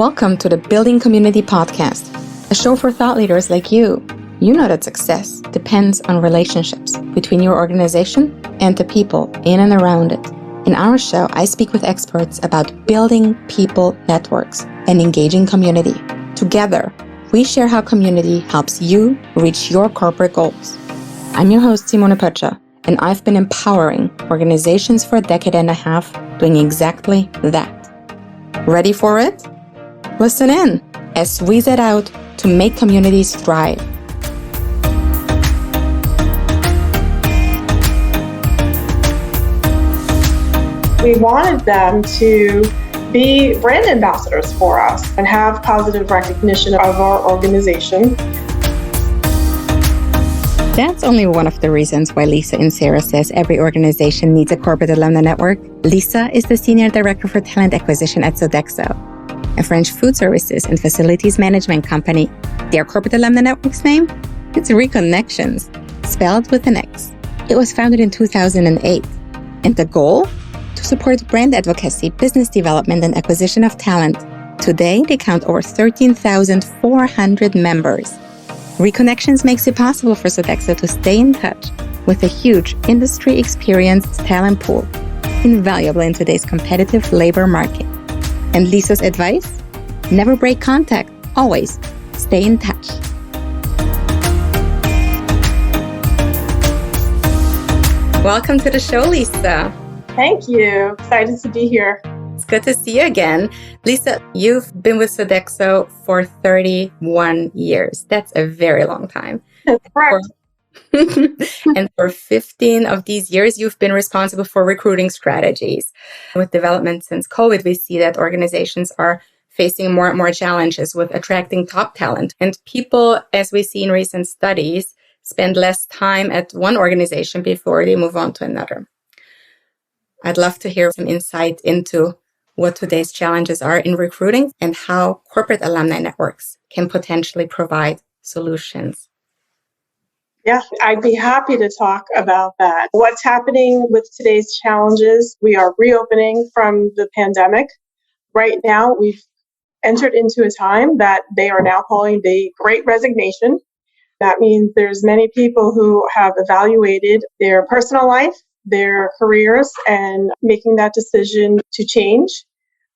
Welcome to the Building Community Podcast, a show for thought leaders like you. You know that success depends on relationships between your organization and the people in and around it. In our show, I speak with experts about building people networks and engaging community. Together, we share how community helps you reach your corporate goals. I'm your host, Simone, and I've been empowering organizations for a decade and a half doing exactly that. Ready for it? Listen in as we set out to make communities thrive. We wanted them to be brand ambassadors for us and have positive recognition of our organization. That's only one of the reasons why Lisa Inserra says every organization needs a corporate alumni network. Lisa is the Senior Director for Talent Acquisition at Sodexo, a French food services and facilities management company. Their corporate alumni network's name? It's Reconnections, spelled with an X. It was founded in 2008, and the goal? To support brand advocacy, business development, and acquisition of talent. Today, they count over 13,400 members. Reconnections makes it possible for Sodexo to stay in touch with a huge industry-experienced talent pool, invaluable in today's competitive labor market. And Lisa's advice? Never break contact. Always stay in touch. Welcome to the show, Lisa. Thank you. Excited to be here. It's good to see you again. Lisa, you've been with Sodexo for 31 years. That's a very long time. Correct. And for 15 of these years, you've been responsible for recruiting strategies. With development since COVID, we see that organizations are facing more and more challenges with attracting top talent. And people, as we see in recent studies, spend less time at one organization before they move on to another. I'd love to hear some insight into what today's challenges are in recruiting and how corporate alumni networks can potentially provide solutions. Yeah, I'd be happy to talk about that. What's happening with today's challenges? We are reopening from the pandemic. Right now, we've entered into a time that they are now calling the Great Resignation. That means there's many people who have evaluated their personal life, their careers, and making that decision to change.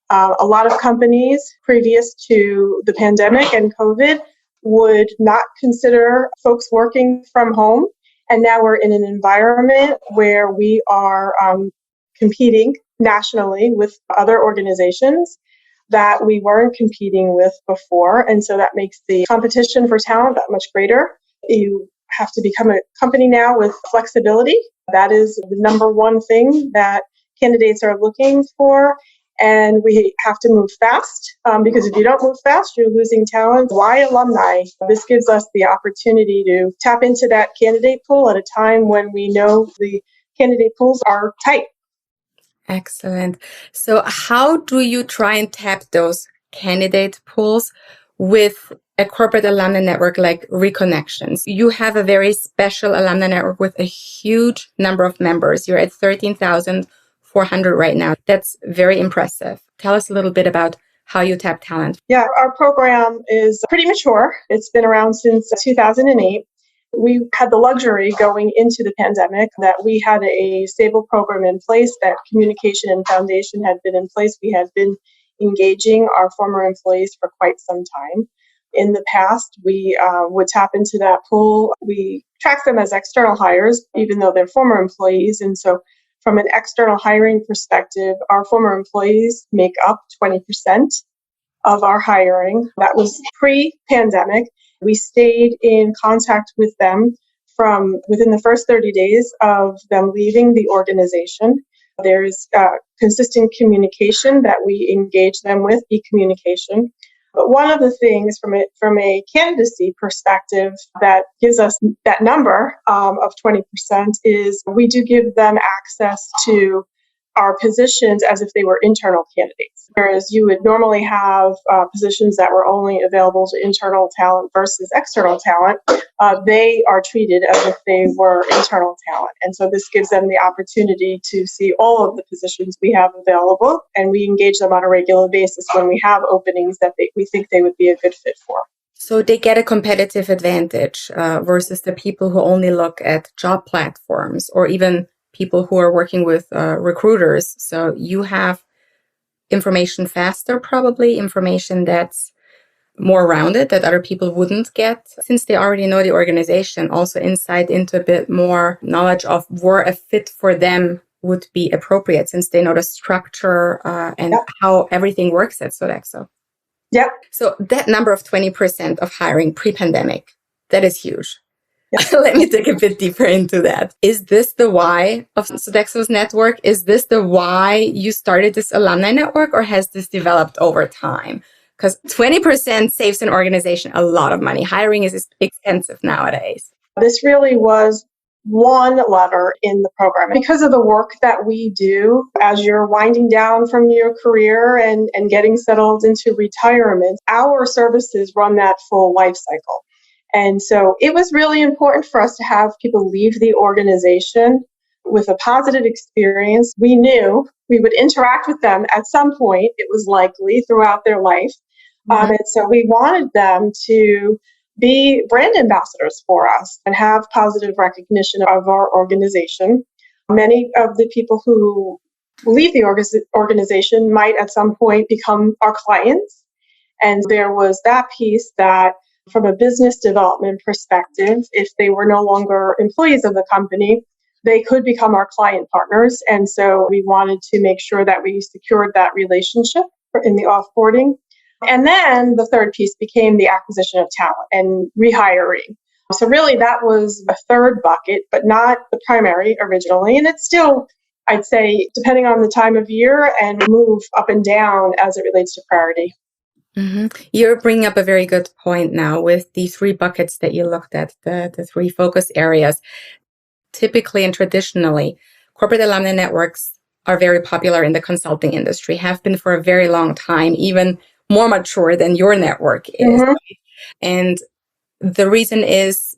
A lot of companies previous to the pandemic and COVID would not consider folks working from home. And now we're in an environment where we are competing nationally with other organizations that we weren't competing with before. And so that makes the competition for talent that much greater. You have to become a company now with flexibility. That is the number one thing that candidates are looking for. And we have to move fast because if you don't move fast, you're losing talent. Why alumni? This gives us the opportunity to tap into that candidate pool at a time when we know the candidate pools are tight. Excellent. So how do you try and tap those candidate pools with a corporate alumni network like Reconnections? You have a very special alumni network with a huge number of members. You're at 13,400 right now. That's very impressive. Tell us a little bit about how you tap talent. Yeah, our program is pretty mature. It's been around since 2008. We had the luxury going into the pandemic that we had a stable program in place, that communication and foundation had been in place. We had been engaging our former employees for quite some time. In the past, we would tap into that pool. We track them as external hires, even though they're former employees. And so from an external hiring perspective, our former employees make up 20% of our hiring. That was pre-pandemic. We stayed in contact with them from within the first 30 days of them leaving the organization. There's consistent communication that we engage them with, e-communication. But one of the things from a candidacy perspective that gives us that number of 20% is we do give them access to our positions as if they were internal candidates. Whereas you would normally have positions that were only available to internal talent versus external talent, they are treated as if they were internal talent. And so this gives them the opportunity to see all of the positions we have available, and we engage them on a regular basis when we have openings that we think they would be a good fit for. So they get a competitive advantage versus the people who only look at job platforms or even people who are working with recruiters. So you have information faster, probably information that's more rounded that other people wouldn't get since they already know the organization. Also insight into a bit more knowledge of where a fit for them would be appropriate since they know the structure and how everything works at Sodexo. Yep. So that number of 20% of hiring pre-pandemic, that is huge. Yep. Let me dig a bit deeper into that. Is this the why of Sodexo's network? Is this the why you started this alumni network, or has this developed over time? Because 20% saves an organization a lot of money. Hiring is expensive nowadays. This really was one lever in the program. Because of the work that we do as you're winding down from your career and getting settled into retirement, our services run that full life cycle. And so it was really important for us to have people leave the organization with a positive experience. We knew we would interact with them at some point. It was likely throughout their life. And so we wanted them to be brand ambassadors for us and have positive recognition of our organization. Many of the people who leave the organization might at some point become our clients. And there was that piece that from a business development perspective, if they were no longer employees of the company, they could become our client partners. And so we wanted to make sure that we secured that relationship in the offboarding. And then the third piece became the acquisition of talent and rehiring. So really that was a third bucket, but not the primary originally. And it's still, I'd say, depending on the time of year and move up and down as it relates to priority. You're bringing up a very good point now with the three buckets that you looked at, the three focus areas. Typically and traditionally, corporate alumni networks are very popular in the consulting industry, have been for a very long time, even more mature than your network is. And the reason is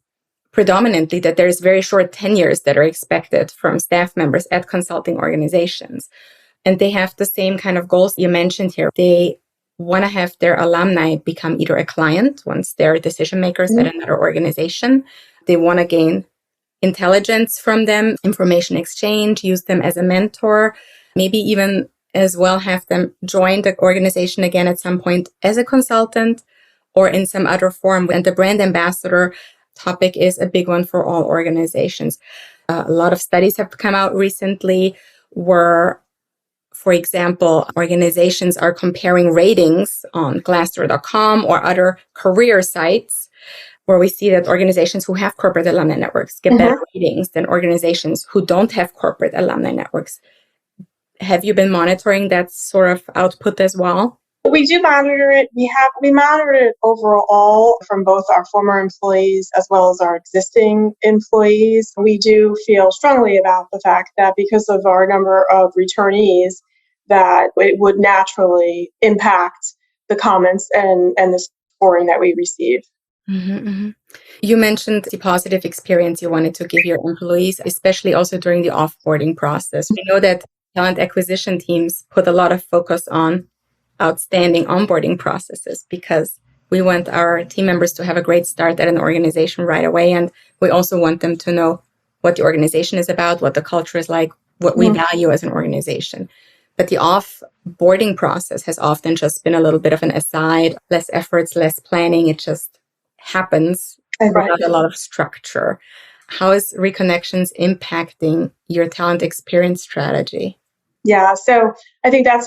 predominantly that there's very short tenures that are expected from staff members at consulting organizations. And they have the same kind of goals you mentioned here. They want to have their alumni become either a client once they're decision makers at another organization. They want to gain intelligence from them, information exchange, use them as a mentor, maybe even as well have them join the organization again at some point as a consultant or in some other form. And the brand ambassador topic is a big one for all organizations. A lot of studies have come out recently where, for example, organizations are comparing ratings on Glassdoor.com or other career sites where we see that organizations who have corporate alumni networks get better ratings than organizations who don't have corporate alumni networks. Have you been monitoring that sort of output as well? We do monitor it. We monitor it overall from both our former employees as well as our existing employees. We do feel strongly about the fact that because of our number of returnees, that it would naturally impact the comments and the scoring that we receive. You mentioned the positive experience you wanted to give your employees, especially also during the offboarding process. We know that talent acquisition teams put a lot of focus on outstanding onboarding processes because we want our team members to have a great start at an organization right away. And we also want them to know what the organization is about, what the culture is like, what we value as an organization. But the offboarding process has often just been a little bit of an aside, less efforts, less planning. It just happens without a lot of structure. How is Reconnections impacting your talent experience strategy? Yeah, so I think it's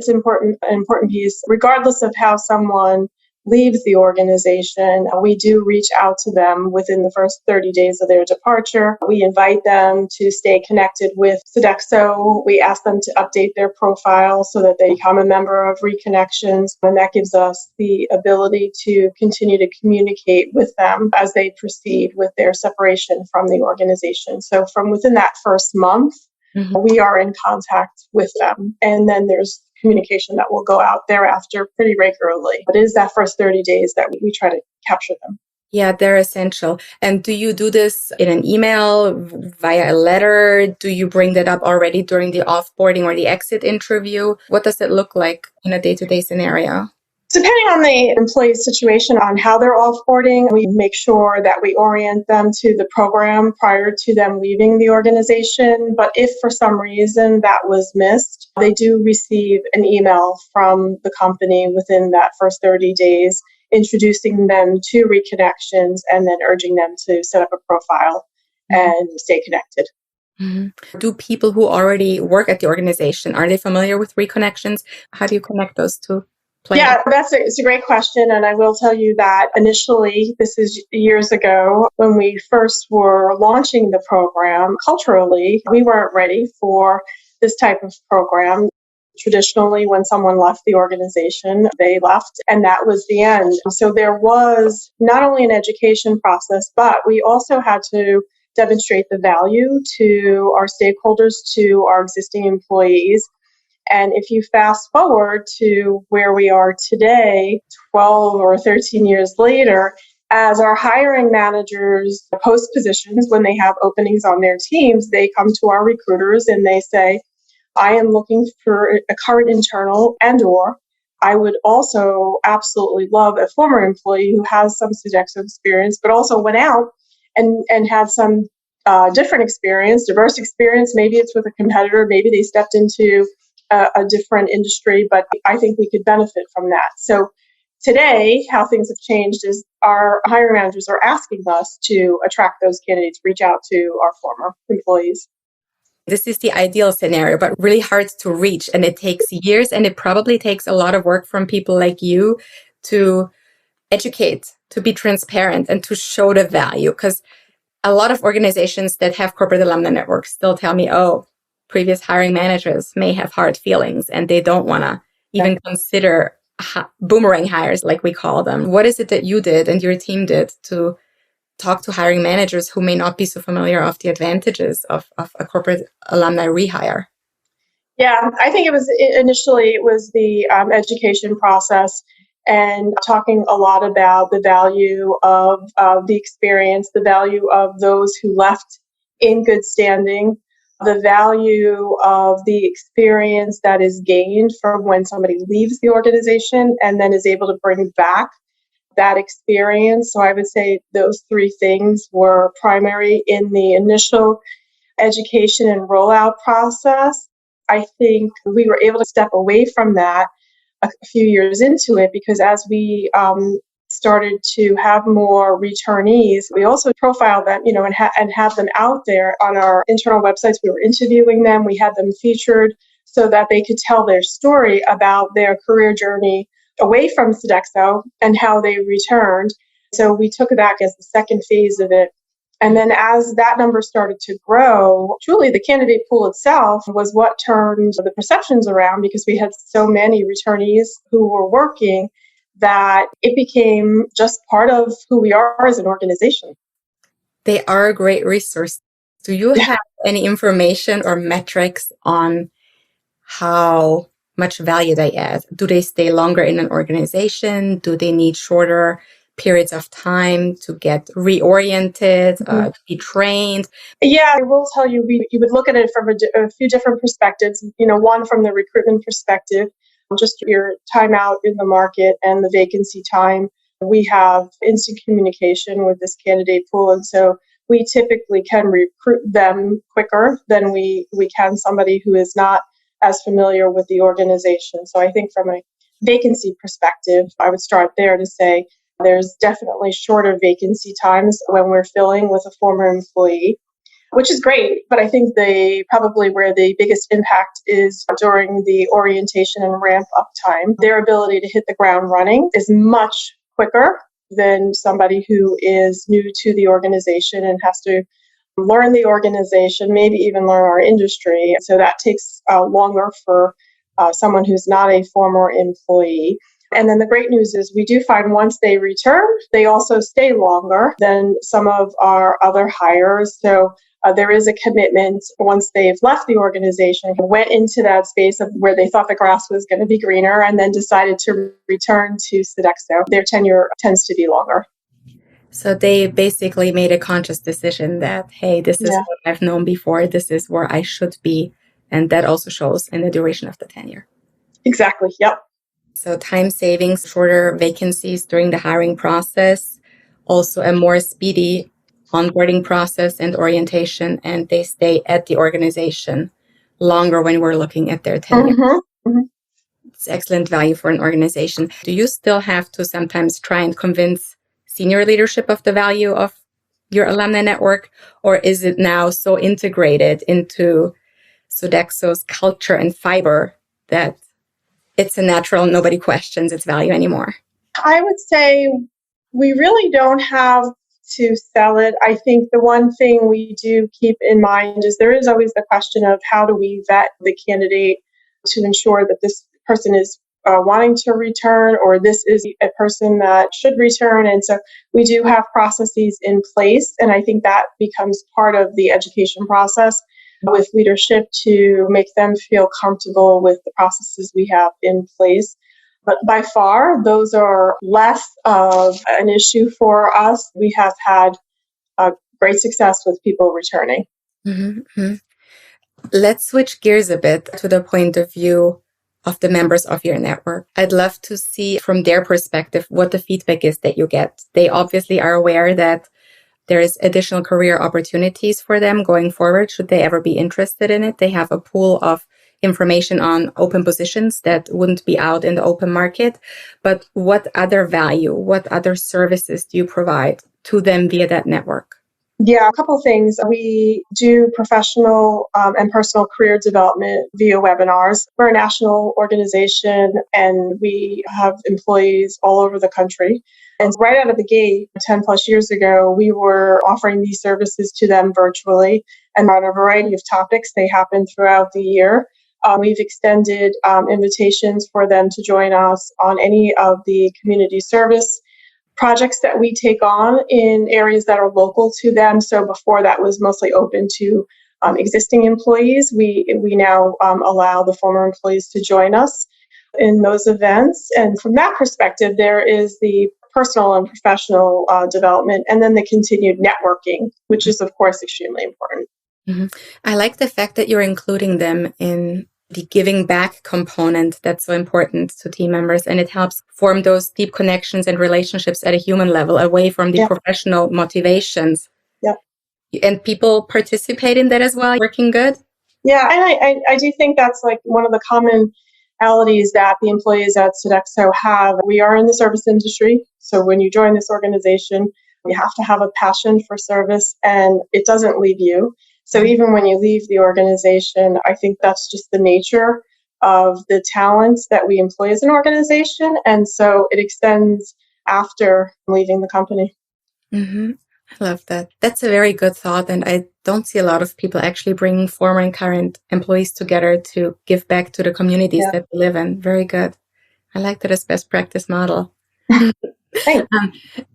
an important piece. Regardless of how someone leaves the organization, we do reach out to them within the first 30 days of their departure. We invite them to stay connected with Sodexo. We ask them to update their profile so that they become a member of Reconnections, and that gives us the ability to continue to communicate with them as they proceed with their separation from the organization. So from within that first month, Mhm. we are in contact with them. And then there's communication that will go out thereafter pretty regularly. But it is that first 30 days that we try to capture them. Yeah, they're essential. And do you do this in an email, via a letter? Do you bring that up already during the offboarding or the exit interview? What does it look like in a day-to-day scenario? Depending on the employee's situation on how they're offboarding, we make sure that we orient them to the program prior to them leaving the organization. But if for some reason that was missed, they do receive an email from the company within that first 30 days, introducing them to Reconnections and then urging them to set up a profile and stay connected. Mm-hmm. Do people who already work at the organization, are they familiar with Reconnections? How do you connect those two players? Yeah, it's a great question. And I will tell you that initially, this is years ago, when we first were launching the program, culturally, we weren't ready for this type of program. Traditionally, when someone left the organization, they left, and that was the end. So there was not only an education process, but we also had to demonstrate the value to our stakeholders, to our existing employees. And if you fast forward to where we are today, 12 or 13 years later, as our hiring managers post positions, when they have openings on their teams, they come to our recruiters and they say, I am looking for a current internal and/or I would also absolutely love a former employee who has some Sodexo experience, but also went out and had some different experience, diverse experience. Maybe it's with a competitor, maybe they stepped into a different industry, but I think we could benefit from that. So today, how things have changed is our hiring managers are asking us to attract those candidates, reach out to our former employees. This is the ideal scenario, but really hard to reach. And it takes years, and it probably takes a lot of work from people like you to educate, to be transparent, and to show the value. Because a lot of organizations that have corporate alumni networks still tell me, oh, previous hiring managers may have hard feelings and they don't want to even consider boomerang hires, like we call them. What is it that you did and your team did to talk to hiring managers who may not be so familiar of the advantages of a corporate alumni rehire? Yeah, I think initially it was the education process and talking a lot about the value of the experience, the value of those who left in good standing, the value of the experience that is gained from when somebody leaves the organization and then is able to bring back that experience. So I would say those three things were primary in the initial education and rollout process. I think we were able to step away from that a few years into it because as we started to have more returnees, we also profiled them, and have them out there on our internal websites. We were interviewing them. We had them featured so that they could tell their story about their career journey away from Sodexo and how they returned. So we took that as the second phase of it. And then as that number started to grow, truly the candidate pool itself was what turned the perceptions around because we had so many returnees who were working that it became just part of who we are as an organization. They are a great resource. Do you have any information or metrics on how much value they add? Do they stay longer in an organization? Do they need shorter periods of time to get reoriented, to be trained? Yeah, I will tell you, you would look at it from a few different perspectives. One from the recruitment perspective, just your time out in the market and the vacancy time. We have instant communication with this candidate pool, and so we typically can recruit them quicker than we can somebody who is not as familiar with the organization. So I think from a vacancy perspective, I would start there to say there's definitely shorter vacancy times when we're filling with a former employee, which is great. But I think probably where the biggest impact is during the orientation and ramp up time. Their ability to hit the ground running is much quicker than somebody who is new to the organization and has to learn the organization, maybe even learn our industry. So that takes longer for someone who's not a former employee. And then the great news is we do find once they return, they also stay longer than some of our other hires. So there is a commitment once they've left the organization, went into that space of where they thought the grass was going to be greener and then decided to return to Sodexo. Their tenure tends to be longer. So they basically made a conscious decision that, hey, this is what I've known before. This is where I should be. And that also shows in the duration of the tenure. Exactly. Yep. So time savings, shorter vacancies during the hiring process, also a more speedy onboarding process and orientation, and they stay at the organization longer when we're looking at their tenure. Mm-hmm. Mm-hmm. It's excellent value for an organization. Do you still have to sometimes try and convince senior leadership of the value of your alumni network, or is it now so integrated into Sodexo's culture and fiber that it's a natural, nobody questions its value anymore? I would say we really don't have to sell it. I think the one thing we do keep in mind is there is always the question of how do we vet the candidate to ensure that this person is wanting to return, or this is a person that should return. And so we do have processes in place, and I think that becomes part of the education process with leadership to make them feel comfortable with the processes we have in place. But by far, those are less of an issue for us. We have had great success with people returning. Mm-hmm. Let's switch gears a bit to the point of view of the members of your network. I'd love to see from their perspective what the feedback is that you get. They obviously are aware that there is additional career opportunities for them going forward, should they ever be interested in it. They have a pool of information on open positions that wouldn't be out in the open market. But what other value, what other services do you provide to them via that network? Yeah, a couple of things. We do professional and personal career development via webinars. We're a national organization and we have employees all over the country. And right out of the gate, 10 plus years ago, we were offering these services to them virtually and on a variety of topics. They happen throughout the year. We've extended invitations for them to join us on any of the community service projects that we take on in areas that are local to them. So before that was mostly open to existing employees. We now allow the former employees to join us in those events. And from that perspective, there is the personal and professional development, and then the continued networking, which is, of course, extremely important. Mm-hmm. I like the fact that you're including them in the giving back component that's so important to team members, and it helps form those deep connections and relationships at a human level away from the professional motivations. Yeah. And people participate in that as well, working good? Yeah, and I do think that's like one of the commonalities that the employees at Sodexo have. We are in the service industry, so when you join this organization, you have to have a passion for service, and it doesn't leave you. So even when you leave the organization, I think that's just the nature of the talents that we employ as an organization. And so it extends after leaving the company. Mm-hmm. I love that. That's a very good thought. And I don't see a lot of people actually bringing former and current employees together to give back to the communities that they live in. Very good. I like that as best practice model.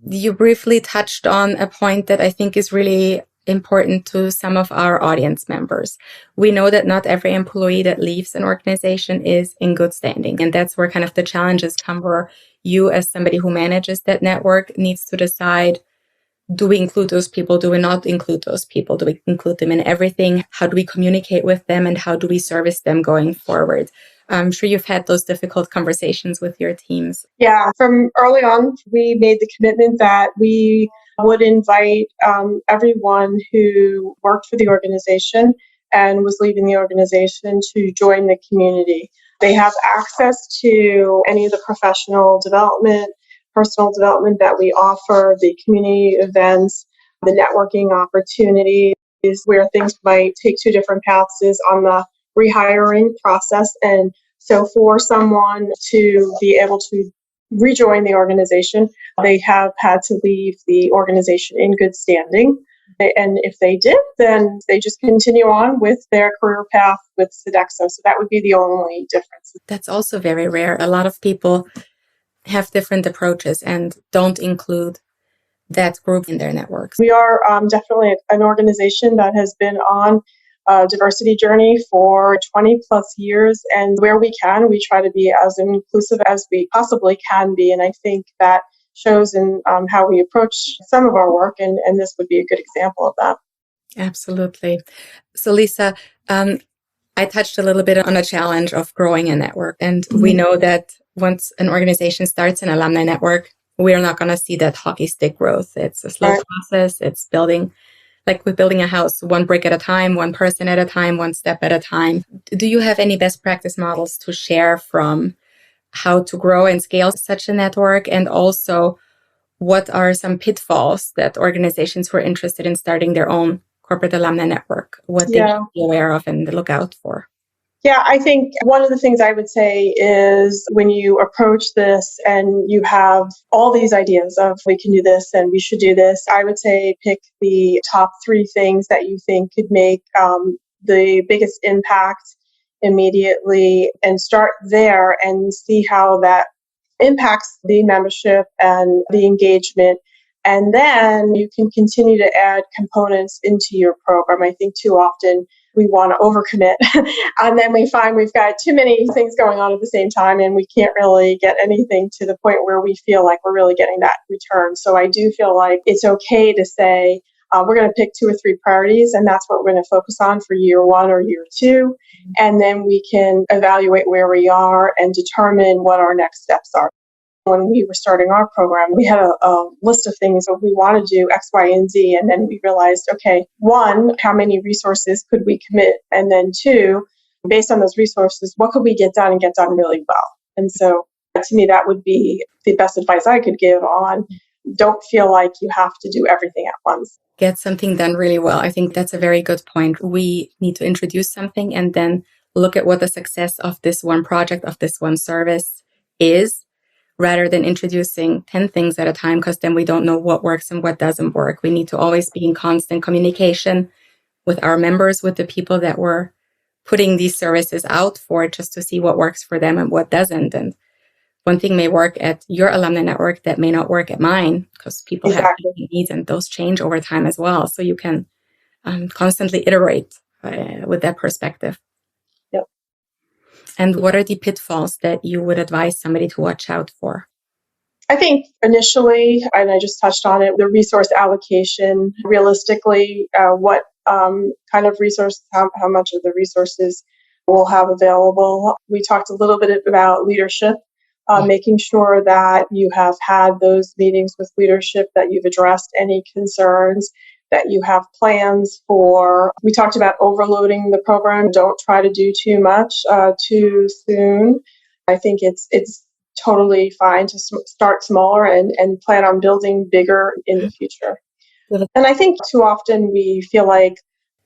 You briefly touched on a point that I think is really important to some of our audience members. We know that not every employee that leaves an organization is in good standing. And that's where kind of the challenges come, where you as somebody who manages that network needs to decide, do we include those people? Do we not include those people? Do we include them in everything? How do we communicate with them? And how do we service them going forward? I'm sure you've had those difficult conversations with your teams. Yeah, from early on, we made the commitment that we would invite everyone who worked for the organization and was leaving the organization to join the community. They have access to any of the professional development, personal development that we offer, the community events, the networking opportunities, where things might take two different paths is on the rehiring process. And so for someone to be able to rejoin the organization, they have had to leave the organization in good standing. And if they did, then they just continue on with their career path with Sodexo. So that would be the only difference. That's also very rare. A lot of people have different approaches and don't include that group in their networks? We are definitely an organization that has been on a diversity journey for 20 plus years. And where we can, we try to be as inclusive as we possibly can be. And I think that shows in how we approach some of our work. And this would be a good example of that. Absolutely. So Lisa, I touched a little bit on a challenge of growing a network. And we know that once an organization starts an alumni network, we're not going to see that hockey stick growth. It's a slow process. It's building, like with building a house, one brick at a time, one person at a time, one step at a time. Do you have any best practice models to share from how to grow and scale such a network? And also, what are some pitfalls that organizations who are interested in starting their own corporate alumni network, what they should be aware of and look out for? Yeah, I think one of the things I would say is when you approach this and you have all these ideas of we can do this and we should do this, I would say pick the top 3 things that you think could make the biggest impact immediately and start there and see how that impacts the membership and the engagement. And then you can continue to add components into your program. I think too often we want to overcommit and then we find we've got too many things going on at the same time and we can't really get anything to the point where we feel like we're really getting that return. So I do feel like it's okay to say, we're going to pick 2 or 3 priorities and that's what we're going to focus on for year 1 or year 2. And then we can evaluate where we are and determine what our next steps are. When we were starting our program, we had a list of things that we want to do X, Y, and Z. And then we realized, okay, 1, how many resources could we commit? And then 2, based on those resources, what could we get done and get done really well? And so to me, that would be the best advice I could give on don't feel like you have to do everything at once. Get something done really well. I think that's a very good point. We need to introduce something and then look at what the success of this one project, of this one service is, rather than introducing 10 things at a time, because then we don't know what works and what doesn't work. We need to always be in constant communication with our members, with the people that we're putting these services out for, just to see what works for them and what doesn't. And one thing may work at your alumni network that may not work at mine, because people have different needs and those change over time as well. So you can constantly iterate with that perspective. And what are the pitfalls that you would advise somebody to watch out for? I think initially, and I just touched on it, the resource allocation, realistically, what kind of resources, how much of the resources we'll have available. We talked a little bit about leadership, making sure that you have had those meetings with leadership, that you've addressed any concerns, that you have plans for. We talked about overloading the program. Don't try to do too much too soon. I think it's totally fine to start smaller and plan on building bigger in the future. And I think too often we feel like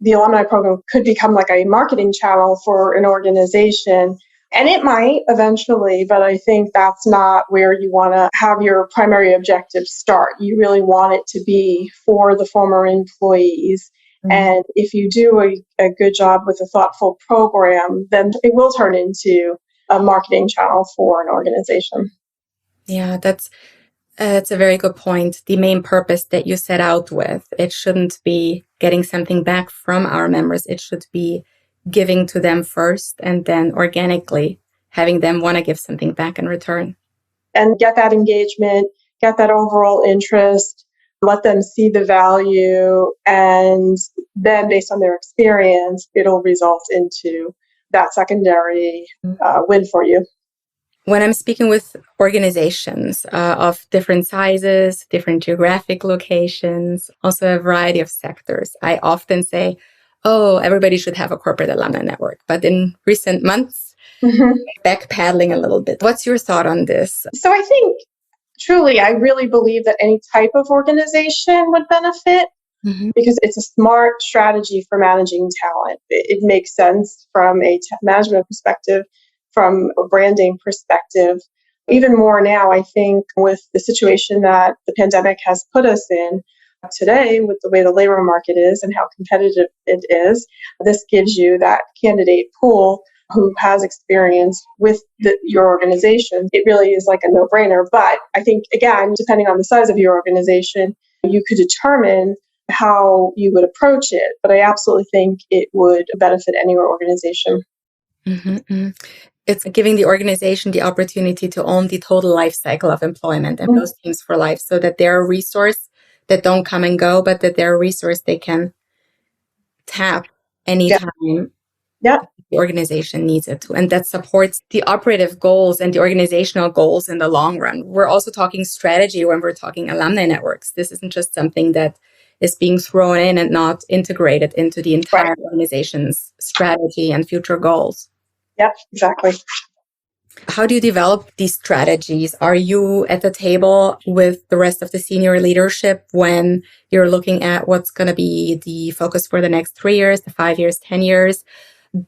the alumni program could become like a marketing channel for an organization. And it might eventually, but I think that's not where you want to have your primary objective start. You really want it to be for the former employees. Mm-hmm. And if you do a good job with a thoughtful program, then it will turn into a marketing channel for an organization. Yeah, that's a very good point. The main purpose that you set out with, it shouldn't be getting something back from our members. It should be giving to them first and then organically having them want to give something back in return. And get that engagement, get that overall interest, let them see the value, and then based on their experience, it'll result into that secondary win for you. When I'm speaking with organizations of different sizes, different geographic locations, also a variety of sectors, I often say, oh, everybody should have a corporate alumni network. But in recent months, backpedaling a little bit. What's your thought on this? So I think, truly, I really believe that any type of organization would benefit because it's a smart strategy for managing talent. It makes sense from a management perspective, from a branding perspective. Even more now, I think, with the situation that the pandemic has put us in today, with the way the labor market is and how competitive it is, this gives you that candidate pool who has experience with your organization, it really is like a no-brainer. But I think, again, depending on the size of your organization, you could determine how you would approach it. But I absolutely think it would benefit any organization. Mm-hmm. It's giving the organization the opportunity to own the total life cycle of employment and those teams for life, so that they're a resource that don't come and go, but that they're a resource they can tap anytime the organization needs it to. And that supports the operative goals and the organizational goals in the long run. We're also talking strategy when we're talking alumni networks. This isn't just something that is being thrown in and not integrated into the entire organization's strategy and future goals. Yep, exactly. How do you develop these strategies? Are you at the table with the rest of the senior leadership when you're looking at what's going to be the focus for the next 3 years, the 5 years, 10 years?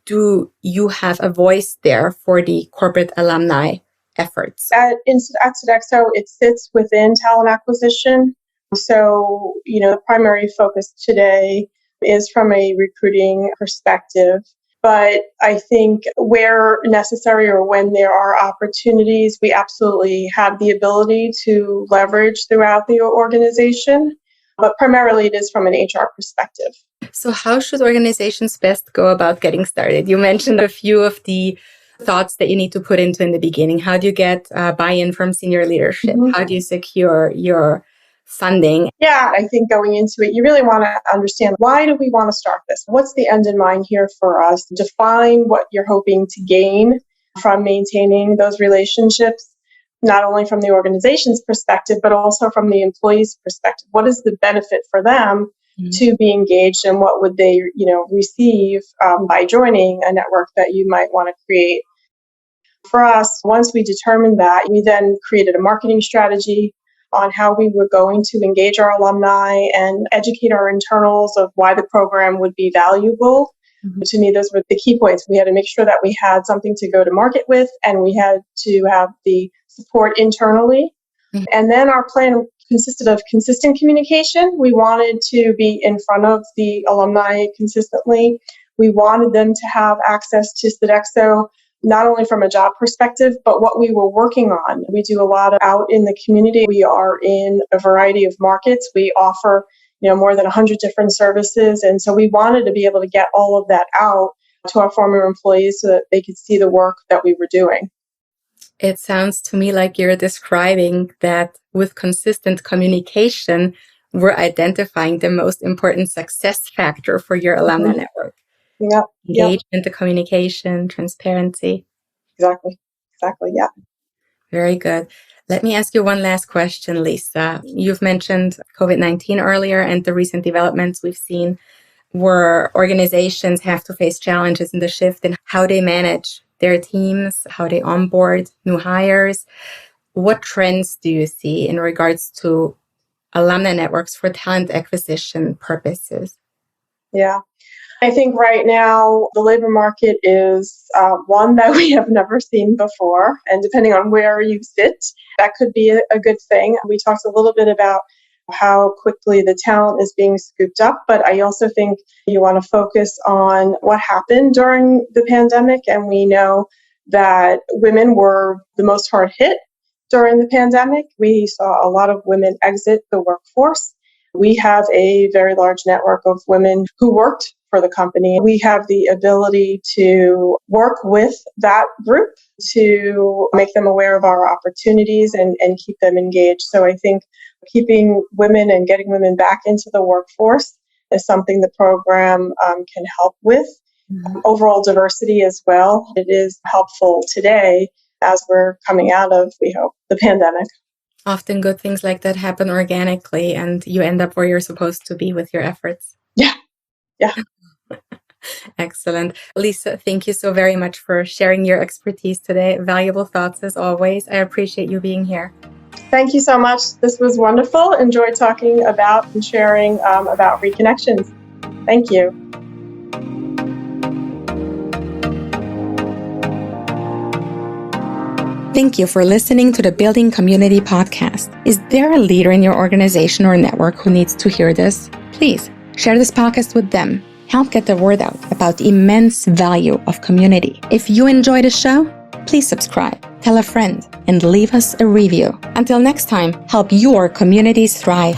Do you have a voice there for the corporate alumni efforts? At Sodexo, it sits within talent acquisition. So, the primary focus today is from a recruiting perspective. But I think where necessary or when there are opportunities, we absolutely have the ability to leverage throughout the organization. But primarily it is from an HR perspective. So how should organizations best go about getting started? You mentioned a few of the thoughts that you need to put into in the beginning. How do you get buy-in from senior leadership? Mm-hmm. How do you secure your funding? Yeah, I think going into it, you really want to understand, why do we want to start this? What's the end in mind here for us? Define what you're hoping to gain from maintaining those relationships, not only from the organization's perspective, but also from the employee's perspective. What is the benefit for them to be engaged, and what would they, receive by joining a network that you might want to create? For us, once we determined that, we then created a marketing strategy on how we were going to engage our alumni and educate our internals of why the program would be valuable. Mm-hmm. To me, those were the key points. We had to make sure that we had something to go to market with, and we had to have the support internally. Mm-hmm. And then our plan consisted of consistent communication. We wanted to be in front of the alumni consistently. We wanted them to have access to Sodexo, not only from a job perspective, but what we were working on. We do a lot out in the community. We are in a variety of markets. We offer, more than 100 different services. And so we wanted to be able to get all of that out to our former employees so that they could see the work that we were doing. It sounds to me like you're describing that with consistent communication, we're identifying the most important success factor for your alumni network. Yep. Engagement, the communication, transparency. Exactly. Yeah. Very good. Let me ask you one last question, Lisa. You've mentioned COVID-19 earlier and the recent developments we've seen where organizations have to face challenges in the shift in how they manage their teams, how they onboard new hires. What trends do you see in regards to alumni networks for talent acquisition purposes? Yeah. I think right now the labor market is one that we have never seen before. And depending on where you sit, that could be a good thing. We talked a little bit about how quickly the talent is being scooped up, but I also think you want to focus on what happened during the pandemic. And we know that women were the most hard hit during the pandemic. We saw a lot of women exit the workforce. We have a very large network of women who worked for the company. We have the ability to work with that group to make them aware of our opportunities and keep them engaged. So I think keeping women and getting women back into the workforce is something the program can help with. Mm-hmm. Overall diversity as well. It is helpful today as we're coming out of, we hope, the pandemic. Often good things like that happen organically and you end up where you're supposed to be with your efforts. Yeah. Excellent. Lisa, thank you so very much for sharing your expertise today. Valuable thoughts as always. I appreciate you being here. Thank you so much. This was wonderful. Enjoyed talking about and sharing about Reconnections. Thank you. Thank you for listening to the Building Community podcast. Is there a leader in your organization or network who needs to hear this? Please share this podcast with them. Help get the word out about the immense value of community. If you enjoy the show, please subscribe, tell a friend, and leave us a review. Until next time, help your communities thrive.